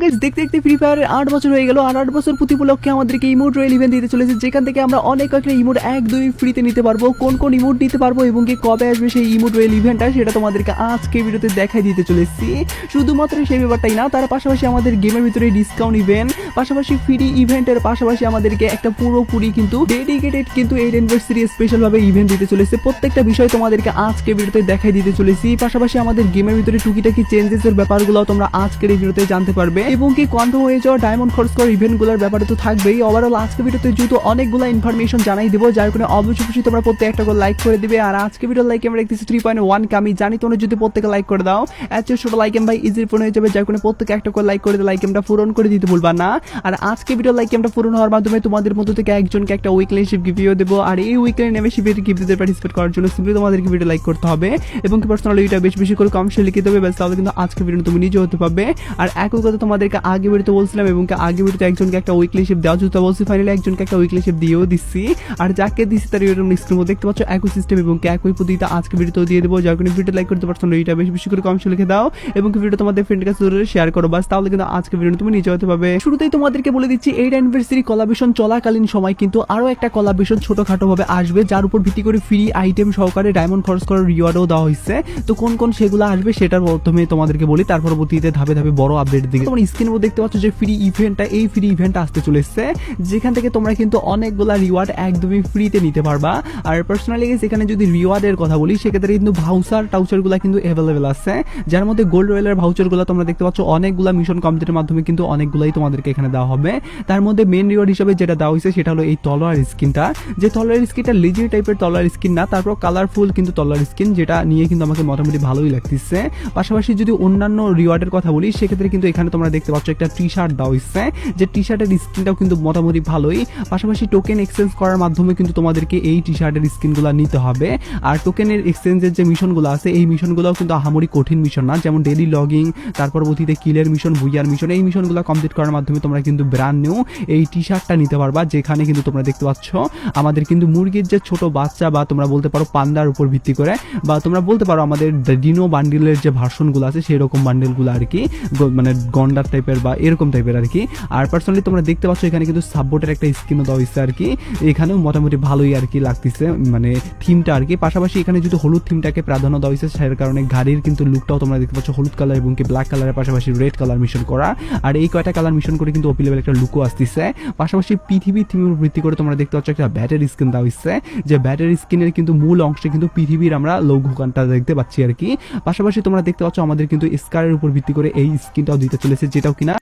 Guys দেখতে দেখতে free ফায়ারের 8 বছর হয়ে গেল আর 8 বছর প্রতি উপলক্ষে আমাদেরকে ইমোট রয়েল ইভেন্ট দিতে চলেছে, যেখান থেকে আমরা অনেক কয়েকটা ইমোট একদমই ফ্রিতে নিতে পারবো। কোন কোন ইমোট নিতে পারবো এবং কি কবে আসবে সেই ইমোট রয়েল ইভেন্টটা সেটা তোমাদেরকে আজকে ভিডিওতে দেখাই দিতে চলেছি। শুধুমাত্র সেই ব্যাপারটাই না, তার পাশাপাশি আমাদের গেমের ভিতরে ডিসকাউন্ট ইভেন্ট, পাশাপাশি ফ্রি ইভেন্টের পাশাপাশি আমাদেরকে একটা পুরোপুরি কিন্তু ডেডিকেটেড কিন্তু 8 অ্যানিভার্সারি স্পেশাল ভাবে ইভেন্ট দিতে চলেছে। প্রত্যেকটা বিষয় তোমাদেরকে আজকে ভিডিওতে দেখাই দিতে চলেছি। পাশাপাশি আমাদের গেমের ভিতরে টুকিটাকি চেঞ্জেস এর ব্যাপারগুলো তোমরা আজকের এই ভিডিওতে জানতে পারবে এবং কি কনফার্ম হয়ে যাওয়া ডায়মন্ড খরচ করা ইভেন্টগুলোর ব্যাপারে তো থাকবেই। ওভারঅল আজকে ভিডিওতে যেহেতু অনেকগুলো ইনফরমেশন জানাই দেবো, যার কারণে অবশ্যই তোমরা প্রত্যেক একটা করে লাইক করে দিবে। আর আজকে ভিডিও লাইক আমরা দেখতেছি 3.1 কে। আমি জানি তোমরা যদি প্রত্যেকে লাইক করে দাও এত ছোট লাইক ভাই ইজি পূরণ হয়ে যাবে, যার কারণে প্রত্যেকে একটা করে লাইক করে দিয়ে লাইক আমরা পূরণ করে দিতে ভুলবা না। আর আজকে ভিডিও লাইক আমরা পূরণ হওয়ার মাধ্যমে তোমাদের মধ্য থেকে একজনকে একটা উইকলি শিপ গিফটও দেবো। আর এই উইকলি মেম্বারশিপের গিফটে পার্টিসিপেট করার জন্য সিম্পলি তোমাদেরকে ভিডিও লাইক করতে হবে এবং কি পার্সোনালি এটা বেশি করে কমেন্টে লিখে দেবে, ব্যাস তাহলে কিন্তু আজকে ভিডিও তুমি নিজে হতে পারবে। আর একই কথা তোমাদেরকে আগে ভিডিওতে বলছিলাম এবং কি আগে ভিডিওতে একজনকে একটা উইকলি শিপ দেওয়া যেটা বলছি, ফাইনালি একজনকে একটা উইকলি শিপ দিয়েও দিচ্ছি। আর যাকে দিচ্ছি তার এরকম স্ক্রিন মধ্যে দেখতে পাচ্ছ একই সিস্টেম এবং কি একই পদ্ধতিতে আজকে ভিডিওতেও দিয়ে দেবো, যার কারণে ভিডিও লাইক করতে পারছো এটা বেশি করে কমেন্টে লিখে দাও এবং ভিডিও তোমাদের ফ্রেন্ডের কাছে শেয়ার করো, বাস তাহলে কিন্তু আজকে ভিডিও তুমি নিজে হতে পারবে। শুরুতেই তোমাদেরকে বলে দিচ্ছি 8 অ্যানিভার্সারি কোলাবরেশন চলাকালীন সময় কিন্তু আরো একটা কোলাবরেশন ছোটখাটো ভাবে আসবে, যার উপর ভিত্তি করে ফ্রি আইটেম সহকারে ডায়মন্ড খরচ করার রিওয়ার্ডও দেওয়া হয়েছে। তো কোন কোন সেগুলো আসবে সেটার প্রথমে তোমাদেরকে বলি, তারপর পরবর্তীতে ধাপে ধাপে বড় আপডেট দিকে তোমরা স্ক্রিনের মধ্যে দেখতে পাচ্ছ যে ফ্রি ইভেন্টটা, এই ফ্রি ইভেন্টটা আসতে চলেছে, যেখান থেকে তোমরা কিন্তু অনেকগুলা রিওয়ার্ড একদমই ফ্রিতে নিতে পারবা। আর পার্সোনালি এখানে যদি রিওয়ার্ডের কথা বলি সেক্ষেত্রে কিন্তু টাউচারগুলো কিন্তু অ্যাভেলেবেল আছে, যার মধ্যে গোল্ড রয়েলের ভাউচারগুলো তোমরা দেখতে পাচ্ছ অনেকগুলা মিশন কমপ্লিটের মাধ্যমে কিন্তু অনেকগুলাই তোমাদেরকে এখানে দেওয়া হবে। তার মধ্যে মেন রিওয়ার্ড হিসেবে যেটা দেওয়া হয়েছে সেটা হলো এই তলোয়ার স্কিনটা, যে তলোয়ার স্কিনটা লেজেন্ড টাইপের তলোয়ার স্কিন না, তারপর কালারফুল কিন্তু তলোয়ার স্কিন, যেটা নিয়ে কিন্তু আমাকে মোটামুটি ভালোই লাগতেছে। পাশাপাশি যদি অন্যান্য রিওয়ার্ডের কথা বলি সেক্ষেত্রে কিন্তু এখানে তোমরা দেখতে পাচ্ছ একটা টি শার্ট দেওয়া হয়েছে, যে টি শার্টের স্কিনটাও কিন্তু মোটামুটি ভালোই। পাশাপাশি টোকেন এক্সচেঞ্জ করার মাধ্যমে কিন্তু তোমাদেরকে এই টি শার্টের স্কিনগুলো নিতে হবে। আর টোকেনের এক্সচেঞ্জের যে মিশনগুলো আছে এই মিশনগুলোও কিন্তু আহামরি কঠিন মিশন না, যেমন ডেইলি লগিং, তার পরবর্তীতে কিলের মিশন, বুইয়ার মিশন, এই মিশনগুলো কমপ্লিট করার মাধ্যমে তোমরা কিন্তু ব্র্যান্ড নিউ এই টি শার্টটা নিতে পারবা, যেখানে কিন্তু তোমরা দেখতে পাচ্ছ আমাদের কিন্তু মুরগির যে ছোট বাচ্চা বা তোমরা বলতে পারো পান্ডার উপর ভিত্তি করে, বা তোমরা বলতে পারো আমাদের ডিনো বান্ডিলের যে ভার্সনগুলো আছে সেই রকম বান্ডিলগুলো আর কি, মানে গন্ডার টাইপের বা এরকম টাইপের আর কি। আর পার্সোনালি তোমরা দেখতে পাচ্ছ এখানে কিন্তু সাপোর্টের একটা স্কিনও দেওয়া হয়েছে আর কি, এখানেও মোটামুটি ভালোই আর কি লাগতেছে মানে থিমটা আর কি। পাশাপাশি এখানে যদি হলুদ থিমটাকে প্রাধান্য দেওয়া হয়েছে সেটার কারণে গাড়ির কিন্তু লুকটাও তোমরা দেখতে পাচ্ছ হলুদ কালার এবং কি ব্ল্যাক কালারের পাশাপাশি রেড কালার মিশন করা। আর এই কয়টা কালার মিশন করে কিন্তু ওপি লেভেল একটা লুকও আসতেছে। পাশাপাশি পৃথিবীর থিমের ভিত্তি করে তোমরা দেখতে পাচ্ছ একটা ব্যাটারি স্কিন দেওয়া হয়েছে, যে ব্যাটারি স্কিনের কিন্তু মূল অংশে কিন্তু পৃথিবীর আমরা লৌঘকানটা দেখতে পাচ্ছি আর কি। পাশাপাশি তোমরা দেখতে পাচ্ছ আমাদের কিন্তু স্কারের উপর ভিত্তি করে এই স্কিনটাও দিতে চলেছে, যেটাও কিনা